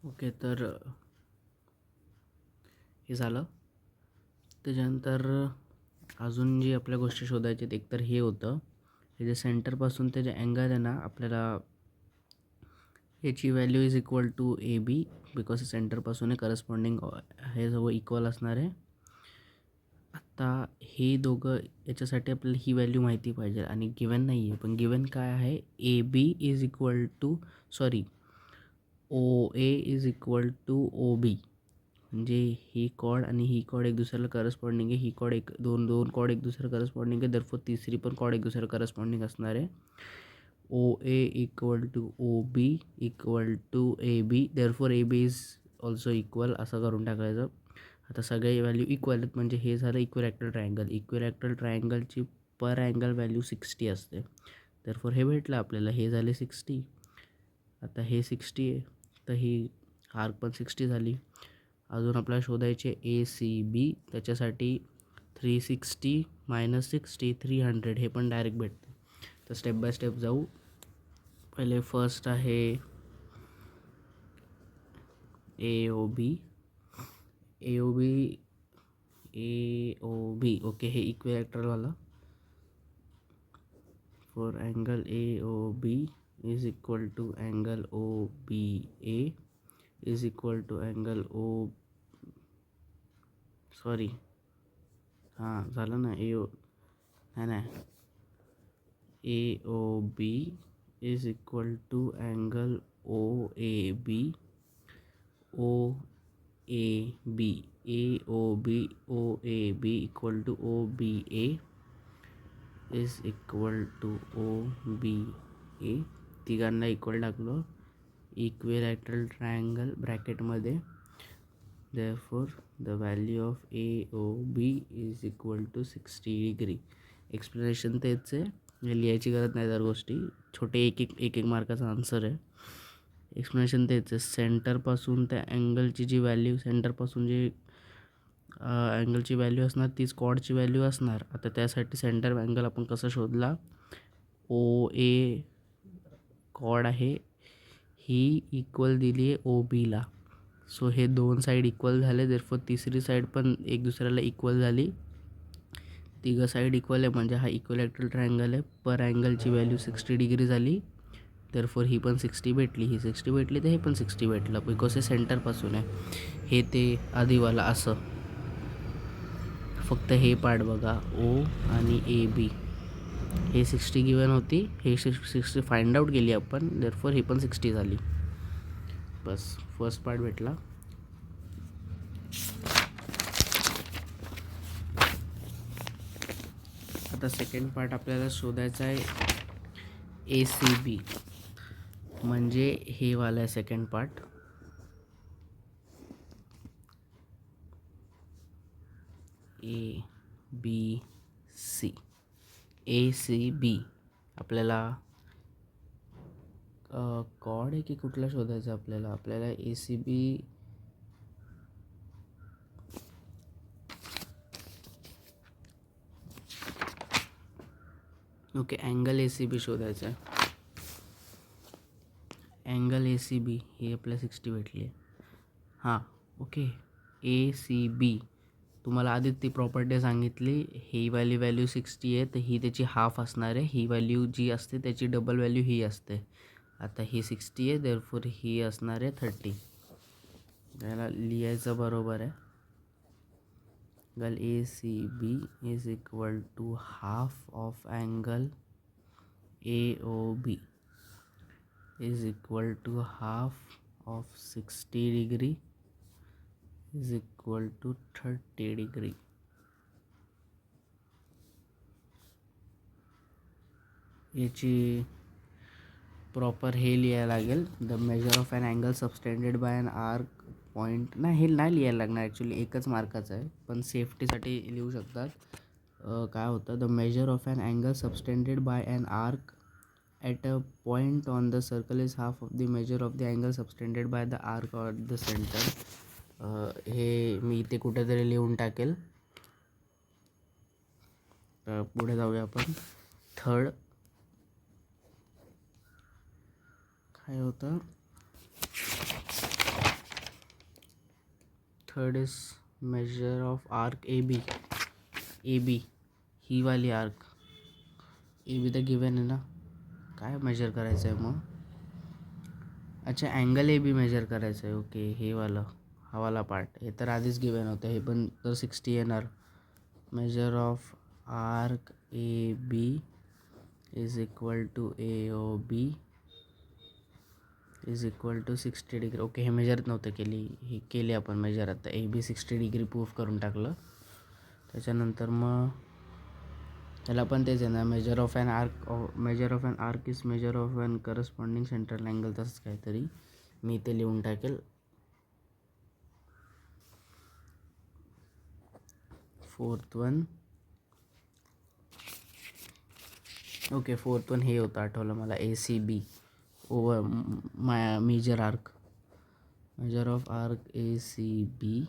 Okay, तर हे झालं. त्याच्यानंतर अजून जी आपल्या गोष्टी शोधायच्या आहेत, एकतर हे होतं, हे जे सेंटरपासून ते जे अँगल आहे ना, आपल्याला याची value is equal to A B, because सेंटरपासून हे करस्पॉन्डिंग हे सर्व इक्वल असणार आहे. आत्ता हे दोघं याच्यासाठी आपल्याला ही व्हॅल्यू माहिती पाहिजे आणि गिवन नाही आहे, पण गिवन काय आहे, A B is equal to O A is equal to O B. म्हणजे ही कॉड आणि ही कॉड एक दुसऱ्याला करस्पॉन्डिंग आहे, ही कॉड दोन कॉड एक दुसऱ्याला करस्पॉन्डिंग आहे, दरफोर तिसरी पण कॉड एक दुसऱ्याला करस्पॉन्डिंग असणार आहे. O A equal to O B equal to A B, therefore A B is also equal, असं करून टाकायचं. आता सगळे व्हॅल्यू इक्वल आहेत, म्हणजे हे झालं इक्विलॅटरल ट्रायंगल. इक्विलॅटरल ट्रायंगलची पर अँगल व्हॅल्यू 60 असते, दरफोर हे भेटलं आपल्याला, हे झाले 60. आता हे 60 आहे, तर ही आर्क पण 60 झाली. अजून आपल्याला शोधायचे ए सी बी, त्याच्यासाठी 360 मायनस 60 300, हे पण डायरेक्ट भेटते. तर स्टेप बाय स्टेप जाऊ. पहिले फर्स्ट आहे ए ओ बी. ओके, हे इक्विलॅटरलवाला. For angle A O B is equal to angle O B A is equal to angle झालं ना, A O B is equal to angle O A B equal to O B A is equal to O B A. तिघांना equal टाकलं equilateral triangle ब्रॅकेटमध्ये. therefore the value of AOB is equal to 60 degree. Explanation तेच आहे, हे लिहायची गरज नाही तर गोष्टी, छोटे एक मार्काचा आन्सर आहे. एक्सप्लेनेशन तेच आहे. सेंटरपासून त्या अँगलची जी व्हॅल्यू, सेंटरपासून जी अँगलची व्हॅल्यू असणार तीच कॉडची व्हॅल्यू असणार. आता त्यासाठी सेंटर अँगल आपण कसं शोधला, ओ ए कॉड आहे, ही इक्वल दिली आहे ओ बीला. सो हे दोन साईड इक्वल झाले, देरफोर तिसरी साईड पण एक दुसऱ्याला इक्वल झाली. तिघं साईड इक्वल आहे, म्हणजे हा इक्विलॅटरल ट्रायंगल आहे. पर अँगलची व्हॅल्यू 60 डिग्री झाली, देरफोर ही पण 60 भेटली, ही 60 भेटली, तर हे पण 60 भेटलं, बिकॉज हे सेंटरपासून आहे. हे ते आधीवाला असं, फक्त हे पार्ट बघा, ओ आणि ए बी, हे 60 गिवन होती, हे 60 फाइंड आउट केली आपण, देरफोर ही पण 60 झाली. बस फर्स्ट पार्ट भेटला. आता सेकंड पार्ट आपल्याला शोधायचा आहे ए सी बी, म्हणजे हे वाला आहे second part. A B C B आपल्याला कॉड आहे की कुठला शोधायचं आपल्याला A C B. Okay, angle A C B शोधायचं आहे. अँगल ए सी बी ही आपल्याला 60 भेटली आहे. हां, ओके, ए सी बी तुम्हाला आधीच ती प्रॉपर्टी सांगितली, ही व्हॅल्यू 60 आहे, तर ही त्याची हाफ असणार आहे. ही व्हॅल्यू जी असते त्याची डबल व्हॅल्यू ही असते. आता ही 60 आहे, देअरफॉर ही असणार आहे 30. त्याला लिहायचं बरोबर आहे, angle A C B is equal to half of angle A O B is equal to half of 60 degree is equal to 30 degree. याची प्रॉपर हे लिहायला लागेल, the measure of an angle subtended by an arc point. नाही, हे नाही लिहायला लागणार actually, एकच मार्काचं आहे, पण सेफ्टीसाठी लिहू शकतात. काय होतं, the measure of an angle subtended by an arc at a point on the circle is half of the measure of the angle subtended by the arc or the centre. हे मी इथे कुठेतरी लिहून टाकेल. पुढे जाऊया आपण. थर्ड काय होतं, third is measure of arc A B ही वाली आर्क ए बी तर गिवन आहे ना. काय मेजर करायचं आहे मग? अच्छा, अँगल ए बी मेजर करायचं आहे. ओके, हे वाला हा वाला पार्ट हे तर आधीच गिवन होतं. हे पण तर 60 येणार. Measure of arc A B is equal to A O B is equal to 60 degree. Okay, हे मेजर नव्हतं केली, ही केली आपण मेजर. आता ए बी 60 डिग्री प्रूफ करून टाकलं. त्याच्यानंतर मग त्याला पण तेच आहे ना, measure of an arc is measure of an corresponding central angle. तसंच काहीतरी मी ते लिहून टाकेल. फोर्थ वन हे होतं, आठवलं मला. ACB over measure of arc ACB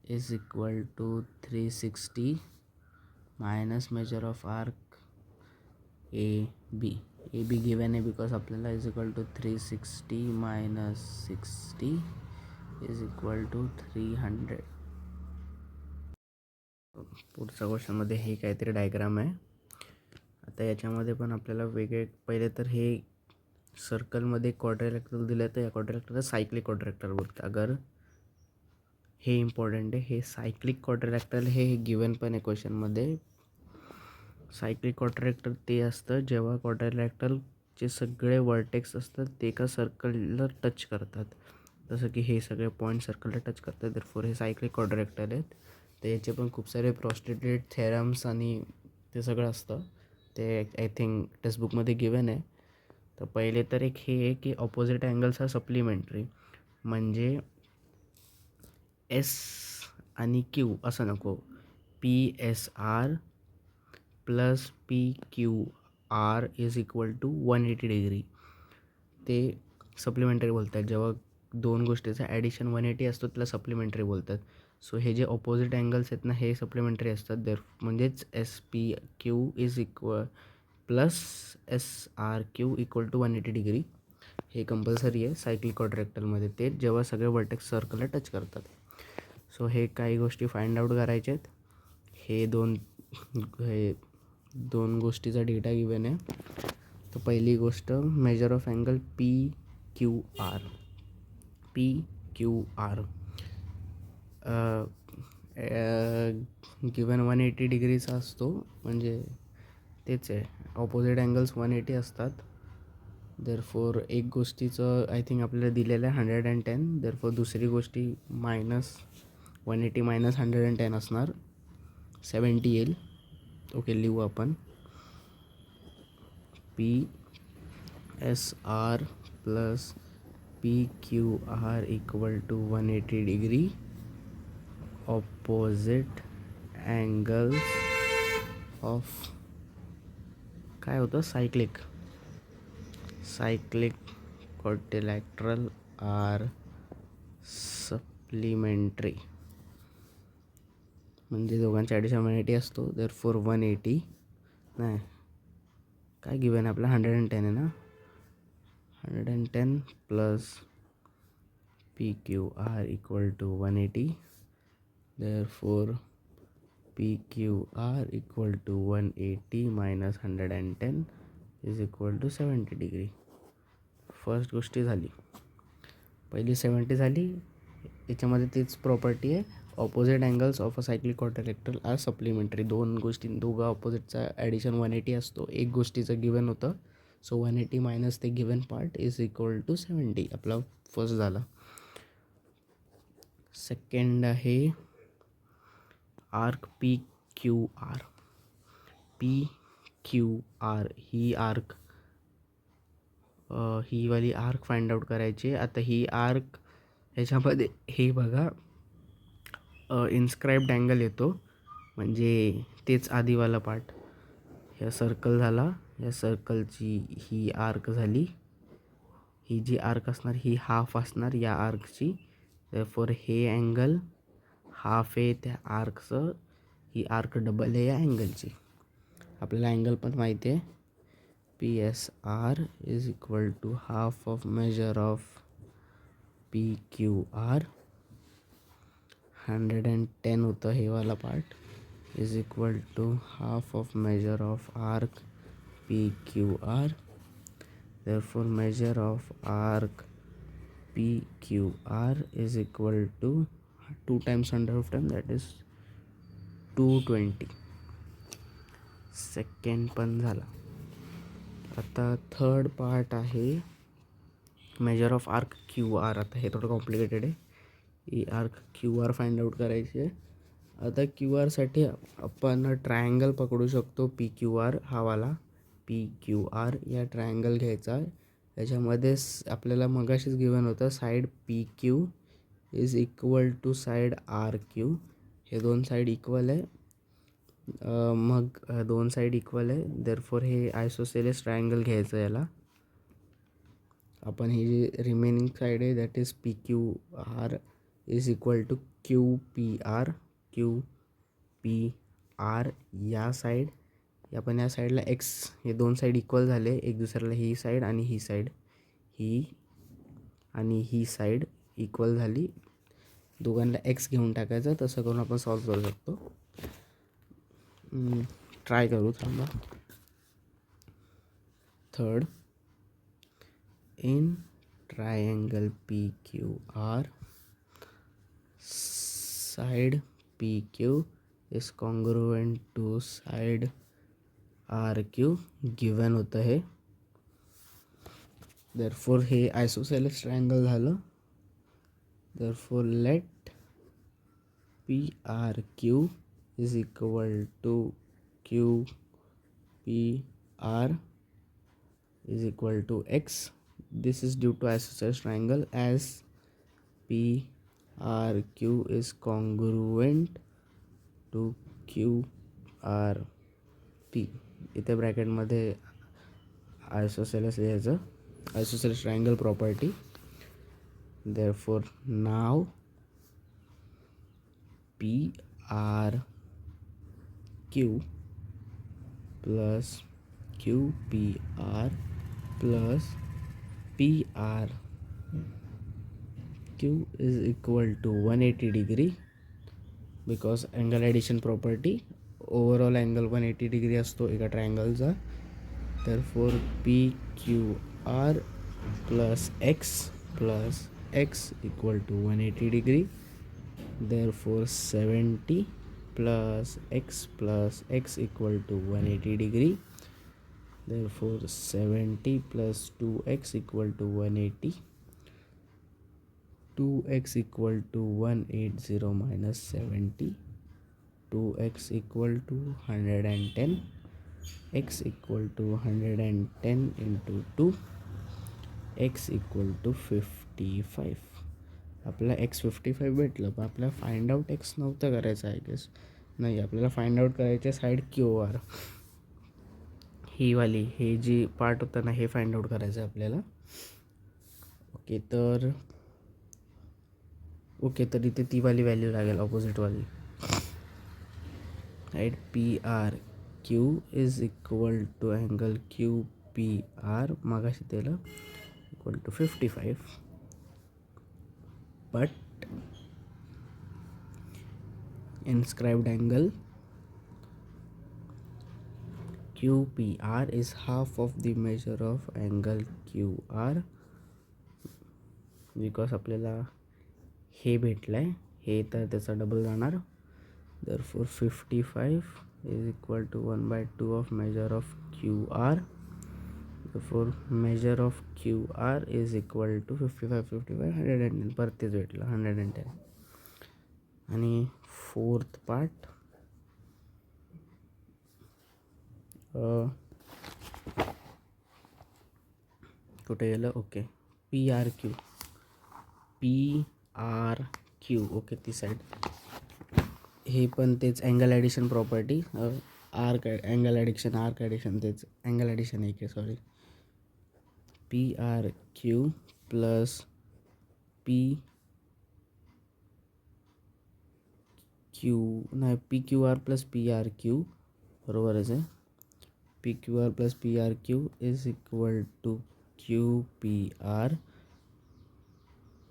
is equal to 360 minus measure of arc AB given आहे बिकॉज आपल्याला is equal to 360 minus 60 is equal to 300. पुढच्या क्वेश्चनमध्ये हे काहीतरी डायग्राम आहे. आता याच्यामध्ये पण आपल्याला वेगळे, पहिले तर हे सर्कलमध्ये क्वाड्रिलॅटरल दिलं आहे, तर या क्वाड्रिलॅटरला सायक्लिक क्वाड्रिलॅटरल बोलतात. अगर हे इम्पॉर्टंट आहे, हे सायक्लिक क्वाड्रिलॅटरल हे गिवन पण आहे क्वेश्चनमध्ये. सायक्लिक क्वाड्रिलॅटरल ते असतं जेव्हा क्वाड्रिलॅटरलचे सगळे वर्टेक्स असतात ते एका सर्कलला टच करतात. जसं की हे सगळे पॉईंट सर्कलला टच करतात, देअरफॉर हे सायक्लिक क्वाड्रिलॅटरल आहेत. तर याचे पण खूप सारे प्रोस्टिट्यूटेड थेरम्स आणि ते सगळं असतं. ते आय थिंक टेक्स्टबुकमध्ये गिवन आहे. तर पहिले तर एक हे आहे की ऑपोजिट अँगल्स आर सप्लिमेंटरी. म्हणजे एस आणि क्यू असं नको, PSR plus PQR is equal to 180 degree. ते सप्लिमेंटरी बोलतात. जेव्हा दोन गोष्टीचा ॲडिशन 180 असतो त्याला सप्लिमेंटरी बोलतात. सो हे जे ऑपोजिट अँगल्स आहेत ना, हे सप्लिमेंटरी असतात. म्हणजेच SPQ is equal plus SRQ equal to 180 degree. हे कंपल्सरी आहे सायक्लिक क्वाड्रिलॅटरलमध्ये, ते जेव्हा सगळे वर्टेक्स सर्कलला टच करतात. सो हे काही गोष्टी फाइंड आउट करायच्या आहेत. हे दोन गोष्टीचा डेटा गिवन आहे. तर पहिली गोष्ट, measure of angle PQR given 180 डिग्रीचा असतो. म्हणजे तेच आहे, ऑपोजिट अँगल्स 180 असतात. देअरफॉर एक गोष्टीचं आय थिंक आपल्याला दिलेलं आहे 110. देअरफॉर दुसरी गोष्टी -180 मायनस 110 असणार, 70 येईल. ओके, लिहू आपण. PSR plus PQR equal to 180 degree. Opposite angles of काय होतं, सायक्लिक क्वाड्रिलॅटरल आर सप्लिमेंटरी. म्हणजे दोघांच्या ॲडिशन 180 असतो. देअरफॉर 180 नाही, काय गिवन आहे आपला, 110 आहे ना. 110 plus PQR equal to 180. Therefore PQR equal to 180 minus 110 is equal to 70 degree. First गोष्टी झाली, पहिली 70 झाली. याच्यामध्ये तीच प्रॉपर्टी आहे, opposite angles of a cyclic quadrilateral are supplementary. दोघं ऑपोजिटचा ॲडिशन 180 असतो. एक गोष्टीचं गिवन होतं, सो 180 मायनस ते given part is equal to 70. आपला फर्स्ट झाला. सेकंड आहे आर्क PQR. ही आर्क, ही वाली आर्क फाइंड आउट करायची. आता ही आर्क ह्याच्यामध्ये हे बघा, इन्स्क्राइब्ड अँगल येतो, म्हणजे तेच आधीवाला पार्ट. ह्या सर्कल झाला, या सर्कलची ही आर्क झाली. ही जी आर्क असणार ही हाफ असणार या आर्कची. फॉर हे अँगल हाफ आहे त्या आर्कचं, ही आर्क डबल आहे या अँगलची. आपल्याला अँगल पण माहिती आहे, PSR is equal to half of measure of PQR 110 होतं हे वाला part, is equal to half of measure of arc P Q R. Therefore measure of arc PQR is equal to 2 times under root of 10, that is 220. Second पण झाला. आता third part आहे measure of arc Q R. आता हे थोडं complicated आहे. ही arc Q R find out करायची आहे. आता क्यू आरसाठी आपण ट्रायंगल पकडू शकतो. पी क्यू आर हा वाला पी क्यू आर या ट्रायंगल घ्यायचा. त्याच्यामध्ये आपल्याला मगाशीच गिवन होतं side P Q is equal to side R Q. हे दोन साईड इक्वल आहे. मग दोन साईड इक्वल आहे, देअरफॉर हे आयसोसेलेस ट्रायंगल घ्यायचं याला. आपण ही जी रिमेनिंग साईड आहे that is P Q R is equal to Q P R. Q P R या साईड, आपण या साईडला एक्स, हे दोन साईड इक्वल झाले एक दुसऱ्याला. ही साईड आणि ही साईड, ही आणि ही साईड इक्वल झाली. दोघांना एक्स घेऊन टाकायचं. तसं करून आपण सॉल्व करू शकतो. ट्राय करू थांबा. Third, in triangle P Q R side P Q is congruent to side R Q given होतं हे. देअरफॉर हे आयसोसेलेस ट्रायंगल झालं. Therefore let P R Q is equal to Q P R is equal to X. This is due to isosceles triangle as P R Q is congruent to Q R P. इथे ब्रॅकेटमध्ये isosceles लिहायचं, isosceles triangle property. Therefore now P R Q plus QPR plus PR Q is equal to 180 degree because angle addition property, overall angle 180 degree असतो एका ट्रायंगलचा. Therefore PQR plus X equal to 180 degree. Therefore 70 plus X equal to 180 degree. Therefore 70 plus 2X equal to 180. 2X equal to 180 minus 70. 2X equal to 110. X equal to 110 into 2. X equal to 55. आपल्याला x 55 भेटलं. पण आपल्याला find out x नव्हतं करायचं I guess. नाही, आपल्याला find out करायचं side Q R, ही वाली, हे जी पार्ट होतं ना हे फाइंड आउट करायचं आहे आपल्याला. ओके तर इथे ती वाली व्हॅल्यू लागेल ऑपोजिटवाली. Right, P R Q is equal to angle Q P R मागाशी त्याला equal to 55. but inscribed angle QPR is half of the measure of angle QR because आपल्याला हे भेटलंय, हे तर त्याचा डबल जाणार. therefore 55 is equal to 1/2 of measure of QR. therefore measure of QR is equal to 55 110. परत तेच भेटलं 110. आणि फोर्थ पार्ट कुठे गेलं. Okay, P R Q okay ती साईड. हे पण तेच angle addition property, arc angle addition तेच अँगल ॲडिशन आहे की sorry. P R Q plus P Q R plus P R Q बरोबरच आहे. P Q R plus P R Q is equal to Q P R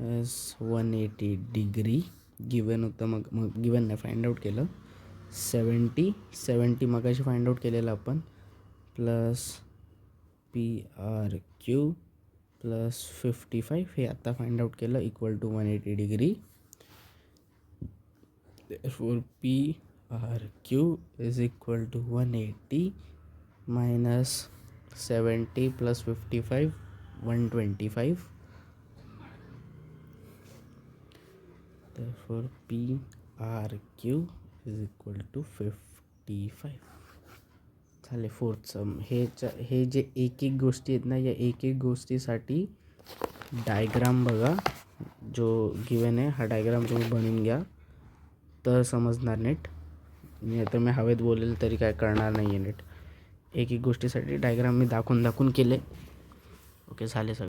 S 180 degree. Given होतं, मग given नाही, find out केलं. 70 मगाशी find out केलेलं आपण, plus PRQ plus 55 हे आता फाइंड आउट केलं equal to 180 degree. therefore PRQ is equal to 180 minus 70 plus 55 125. therefore PRQ is equal to 55. झाले फोर्थ सम. हे जे एक एक गोष्टी आहेत ना, या एक एक गोष्टीसाठी डायग्राम बघा जो गिवन आहे, हा डायग्राम तुम्ही बनवून घ्या तर समजणार नीट. नाही तर मी हवेत बोलेल तरी काय कळणार नाही आहे नीट. एक एक गोष्टीसाठी डायग्राम मी दाखवून केले. ओके, झाले सगळे.